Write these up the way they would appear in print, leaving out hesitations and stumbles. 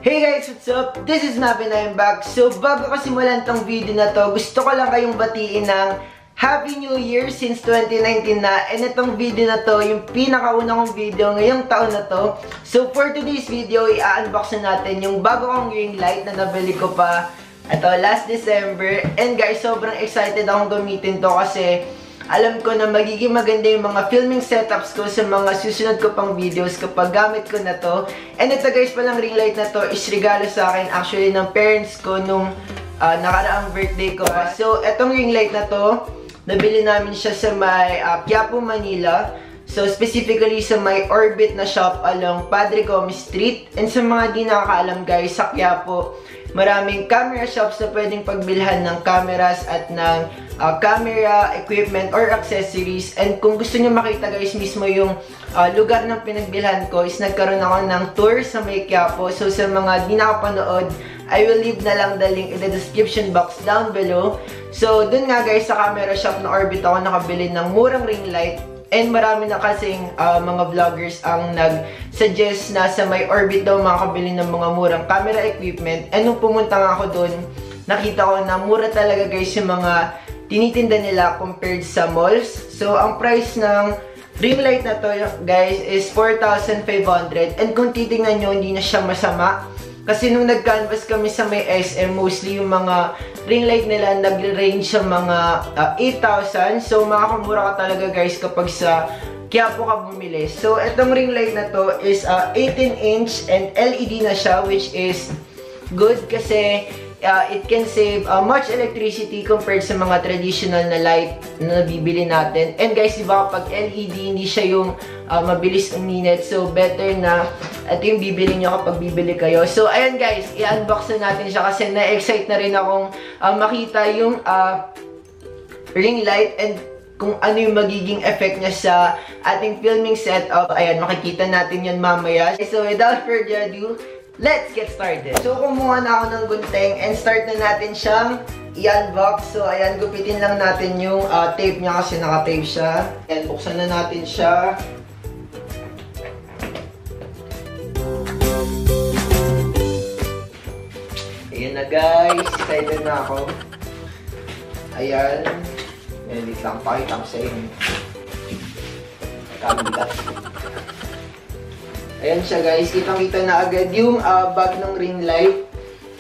Hey guys, what's up? This is Maverick and I'm back. So bago ko simulan tong video na to, gusto ko lang kayong batiin ng Happy New Year since 2019 na. And itong video na to, yung pinakauna kong video ngayong taon na to. So for today's video, i-unbox na natin yung bago kong ring light na nabili ko pa ito last December. And guys, sobrang excited akong gamitin to kasi alam ko na magiging maganda yung mga filming setups ko sa mga susunod ko pang videos kapag gamit ko na to. And ito guys, palang ring light na to is regalo sa akin actually ng parents ko nung nakaraang birthday ko. So etong ring light na to, nabili namin siya sa may Quiapo, Manila. So specifically sa may Orbit na shop along Padre Gomez Street. And sa mga di nakakaalam guys, sa Quiapo, maraming camera shops na pwedeng pagbilhan ng cameras at ng camera, equipment, or accessories. And kung gusto nyo makita guys mismo yung lugar ng pinagbilhan ko is nagkaroon ako ng tour sa may Quiapo. So sa mga di nakapanood, I will leave na lang the link in the description box down below. So dun nga guys, sa camera shop na Orbit ako nakabili ng murang ring light. And marami na kasing mga vloggers ang nag-suggest na sa may Orbit daw makakabili ng mga murang camera equipment. And nung pumunta nga ako dun, nakita ko na mura talaga guys yung mga tinitinda nila compared sa malls. So ang price ng ring light na to guys is 4,500. And kung titingnan nyo, hindi na siya masama. Kasi nung nag-canvas kami sa may SM, mostly yung mga ring light nila nagre-range sa mga 8,000. So makakamura ka talaga guys kapag sa Quiapo ka bumili. So itong ring light na to is 18-inch and LED na siya, which is good kasi it can save much electricity compared sa mga traditional na light na nabibili natin. And guys, diba kapag LED, hindi siya yung mabilis uminit. So better na ito yung bibili nyo kapag bibili kayo. So ayan guys, i-unbox na natin siya kasi na-excite na rin akong makita yung ring light and kung ano yung magiging effect niya sa ating filming setup. Ayan, makikita natin yun mamaya. So without further ado, let's get started. So kumuha na ako ng gunting and start na natin siyang i-unbox. So ayan, gupitin lang natin yung tape niya kasi naka-tape siya. Ayan, buksan na natin siya. Ayan na guys, excited na ako. Ayan. Wait lang, pakita ko sa inyo. Kabigat. Ayan siya guys, kitang-kita na agad yung bag ng ring light.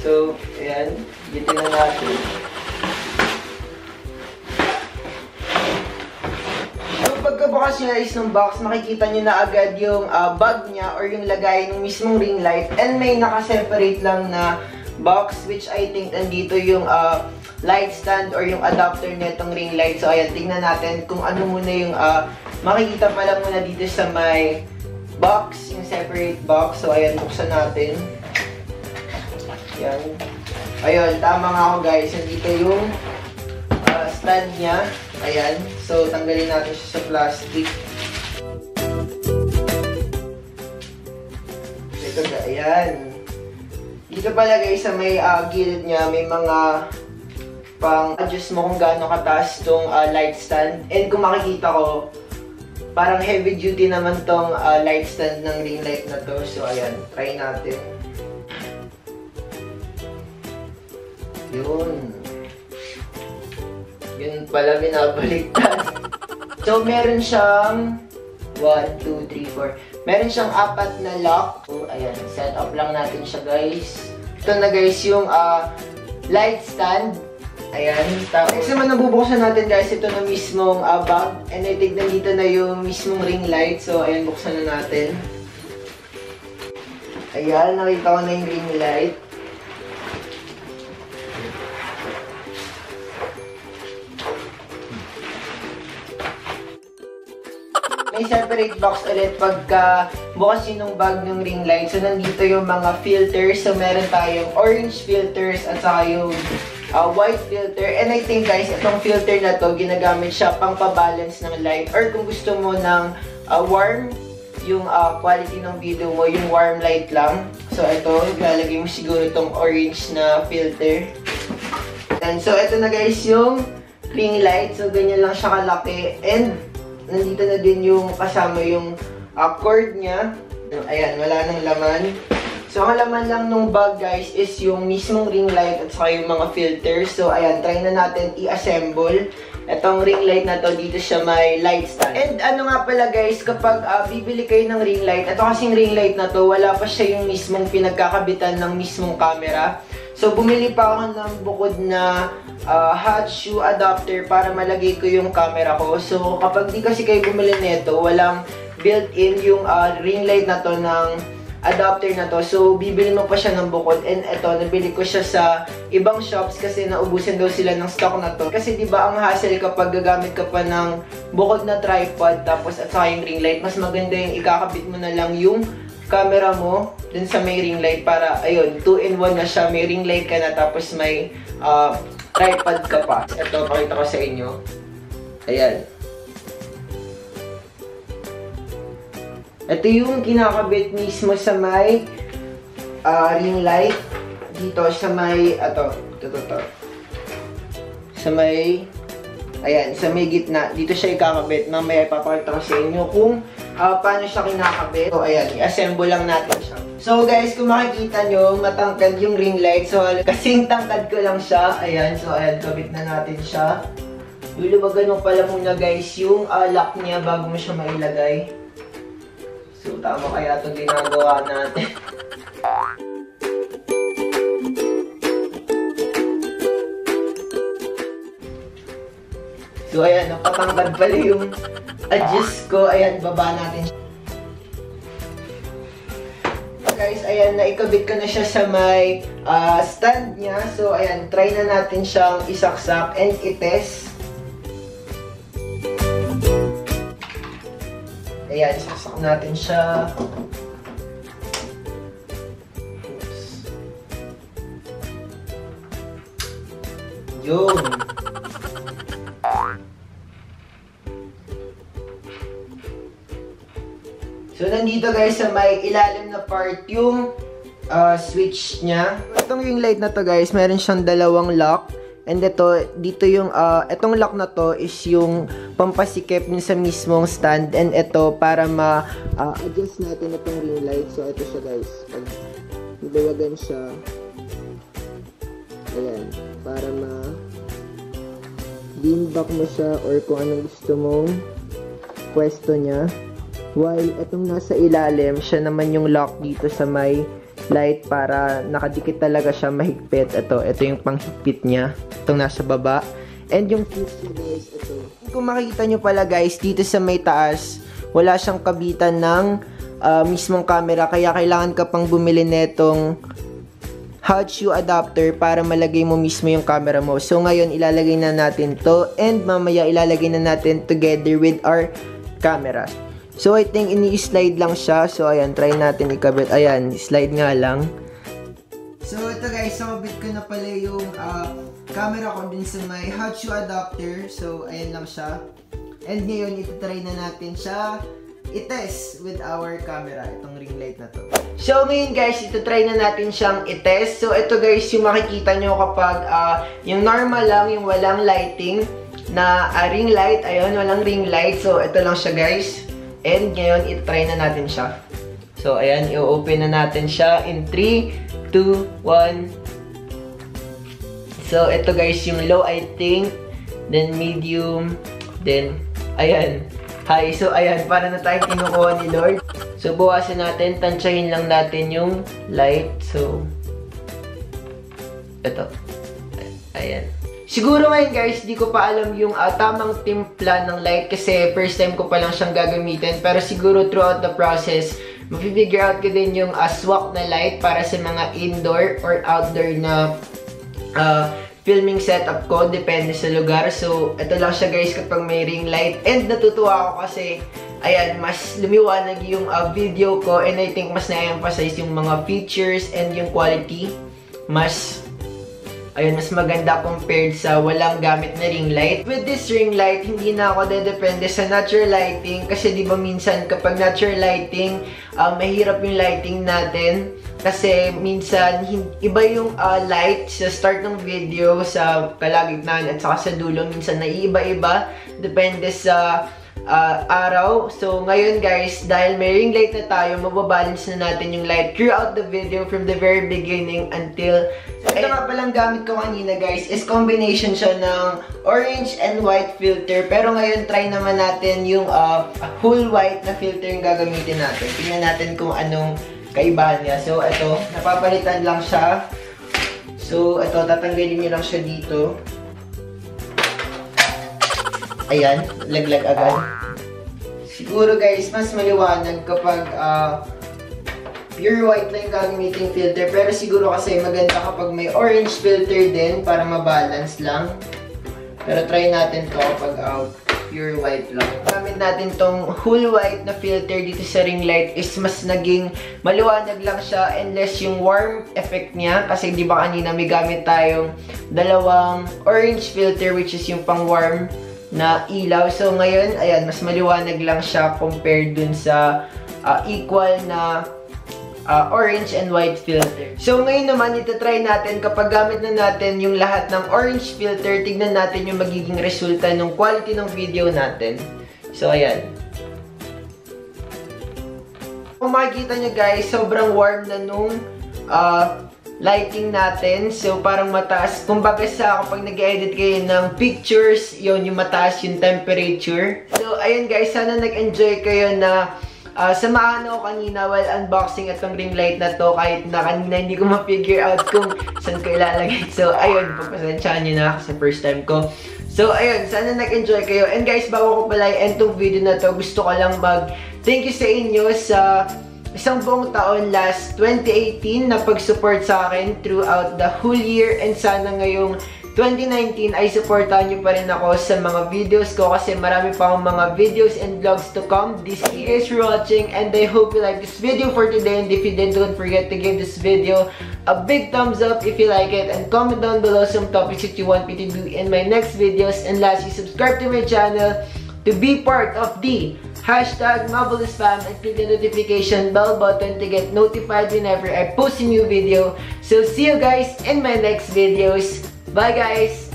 So, ayan, gitin na natin. So, pagkabukas niya is ng box, makikita nyo na agad yung bag niya or yung lagay ng mismong ring light. And may naka-separate lang na box, which I think nandito yung light stand or yung adapter nitong ring light. So, ayan, tingnan natin kung ano muna yung makikita pa lang muna dito sa may box, yung separate box. So, ayan, buksan natin. Ayan. Ayun, tama nga ako guys. Nandito yung stand niya. Ayan. So, tanggalin natin siya sa plastic. Ito ga, ayan. Dito pala guys, sa may gilid niya, may mga pang-adjust mo kung gaano kataas tong light stand. And kung makikita ko, parang heavy duty naman tong light stand ng ring light na to. So ayan, try natin. Yun. Yun pala binabaliktad. So meron siyang 1, 2, 3, 4. Meron siyang 4 na lock. So ayan, set up lang natin siya guys. Ito na guys yung light stand. Ayan. Next naman nabubuksan natin guys, ito na mismong bag. And I think nandito na yung mismong ring light. So ayan, buksan na natin. Ayan, nakita ko na yung ring light. May separate box ulit pagka bukas yun ng bag ng ring light. So nandito yung mga filters. So meron tayong orange filters at saka yung white filter. And I think guys, itong filter na to, ginagamit siya pang pabalance ng light. Or kung gusto mo ng warm, yung quality ng video mo, yung warm light lang. So ito, ilalagay mo siguro itong orange na filter. And so ito na guys yung ring light. So ganyan lang siya kalaki. And nandito na din yung kasama yung cord niya. Ayan, wala nang laman. So, ang laman lang nung bag, guys, is yung mismong ring light at saka yung mga filters. So, ayan, try na natin i-assemble. Itong ring light na to, dito siya may light stand. And ano nga pala, guys, kapag bibili kayo ng ring light, ito kasing ring light na to, wala pa siya yung mismong pinagkakabitan ng mismong camera. So, bumili pa ako ng bukod na hot shoe adapter para malagay ko yung camera ko. So, kapag di kasi kayo bumili nito, walang built-in yung ring light na to ng adapter na to. So, bibili mo pa siya ng bukod. And ito, nabili ko siya sa ibang shops kasi naubusan daw sila ng stock na to. Kasi diba ang hassle kapag gagamit ka pa ng bukod na tripod tapos at saka yung ring light, mas maganda yung ikakabit mo na lang yung camera mo dun sa may ring light para, ayun, 2-in-1 na siya. May ring light ka na tapos may tripod ka pa. Ito, pakita ko sa inyo. Ayan. Ito yung kinakabit mismo sa may ring light. Dito sa may, ito. Sa may, ayan, sa may gitna. Dito siya ikakabit. Mamaya ipapakita ko sa inyo kung paano siya kinakabit. So, ayan, i-assemble lang natin siya. So, guys, kung makikita nyo, matangkad yung ring light. So, kasing tangkad ko lang siya. Ayan, so, ayan, kabit na natin siya. Luluwagan mo pala muna, guys, yung lock niya bago mo siya mailagay. So, tama kaya itong ginagawa natin. So, ayan, napatangkad pala yung adjust ko. Ayan, baba natin. Guys, ayan, naikabit ko na siya sa may stand niya. So, ayan, try na natin siyang isaksak and itest. Ayan, isaksak natin siya. Oops. Yun. So, nandito guys sa may ilalim na part yung switch niya. Itong ring light na to guys, meron siyang dalawang lock. And dito yung, itong lock na to is yung pampasikip niya sa mismong stand. And ito, para ma-adjust natin itong ring light. So, ito siya guys. Pag nilawagan siya, ayan, para ma-lean back mo siya or kung anong gusto mong pwesto niya. While itong nasa ilalim, siya naman yung lock dito sa may light para nakadikit talaga siya mahigpit. Ito yung panghigpit niya. Itong nasa baba. And yung switch niya guys, ito. Kung makikita nyo pala guys, dito sa may taas, wala siyang kabitan ng mismong camera. Kaya kailangan ka pang bumili netong hot shoe adapter para malagay mo mismo yung camera mo. So ngayon, ilalagay na natin to. And mamaya, ilalagay na natin together with our camera. So, I think ini-slide lang siya. So, ayan, try natin ikabit. Ayan, slide nga lang. So, ito guys, nakabit ko na pala yung camera ko dun sa may hot shoe adapter. So, ayan lang siya. And ngayon, ito-try na natin siya i-test with our camera. Itong ring light na to. So, ngayon guys, ito-try na natin siyang i-test. So, ito guys, yung makikita nyo kapag yung normal lang, yung walang lighting na ring light. Ayun, walang ring light. So, ito lang siya guys. And ngayon, i-try na natin siya. So, ayan, i-open na natin siya in 3, 2, 1. So, ito guys, yung low, I think. Then, medium. Then, ayan. High. So, ayan, para na tayong kinukuha ni Lord. So, buwasan natin. Tansyahin lang natin yung light. So, ito. Ayan. Siguro ngayon guys, di ko pa alam yung tamang timpla ng light kasi first time ko pa lang siyang gagamitin. Pero siguro throughout the process, mapifigure out ko din yung swak na light para sa mga indoor or outdoor na filming setup ko. Depende sa lugar. So, ito lang siya guys kapag may ring light. And natutuwa ako kasi, ayan, mas lumiwanag yung video ko. And I think mas na-emphasize yung mga features and yung quality. Ayun, mas maganda compared sa walang gamit na ring light. With this ring light, hindi na ako dedepende sa natural lighting. Kasi di ba minsan kapag natural lighting, mahirap yung lighting natin. Kasi minsan, iba yung light sa start ng video, sa kalagitnaan at saka sa dulo. Minsan naiiba-iba. Depende sa araw. So, ngayon guys, dahil may ring light na tayo, mababalance na natin yung light throughout the video from the very beginning until... Ito nga palang gamit ko kanina guys is combination siya ng orange and white filter. Pero ngayon, try naman natin yung whole white na filter yung gagamitin natin. Tingnan natin kung anong kaibahan niya. So, ito, napapalitan lang siya. So, ito, tatanggalin niyo lang siya dito. Ayan, laglag agad. Siguro guys, mas maliwanag kapag pure white lang yung gagamitin filter. Pero siguro kasi maganda kapag may orange filter din para mabalance lang. Pero try natin to kapag pure white lang. Gamit natin tong whole white na filter dito sa ring light is mas naging maliwanag lang siya and less yung warm effect niya. Kasi di ba kanina may gamit tayong dalawang orange filter which is yung pang warm na ilaw. So ngayon, ayan, mas maliwanag lang siya compared dun sa equal na orange and white filter. So ngayon naman, itatry natin kapag gamit na natin yung lahat ng orange filter, tignan natin yung magiging resulta ng quality ng video natin. So ayan. Kung makikita nyo guys, sobrang warm na nung lighting natin. So, parang mataas. Kumbaga sa kapag nag-edit kayo ng pictures, yun, yung mataas yung temperature. So, ayun guys, sana nag-enjoy kayo na samahan ako kanina while unboxing itong ring light na to. Kahit na kanina hindi ko ma-figure out kung saan ko ilalagay. So, ayun, pagpasensyaan nyo na kasi first time ko. So, ayun, sana nag-enjoy kayo. And guys, bago ko pala i-end tong video na to, gusto ko lang mag-thank you sa inyo sa isang buong taon last 2018 na pag-support sa akin throughout the whole year, and sana ngayong 2019 ay supportahan nyo pa rin ako sa mga videos ko kasi marami pa akong mga videos and vlogs to come this year. Thank you guys for watching and I hope you like this video for today, and if you did, don't forget to give this video a big thumbs up if you like it, and comment down below some topics that you want me to do in my next videos, and lastly, subscribe to my channel to be part of the #MavelicFam and click the notification bell button to get notified whenever I post a new video. So see you guys in my next videos. Bye guys!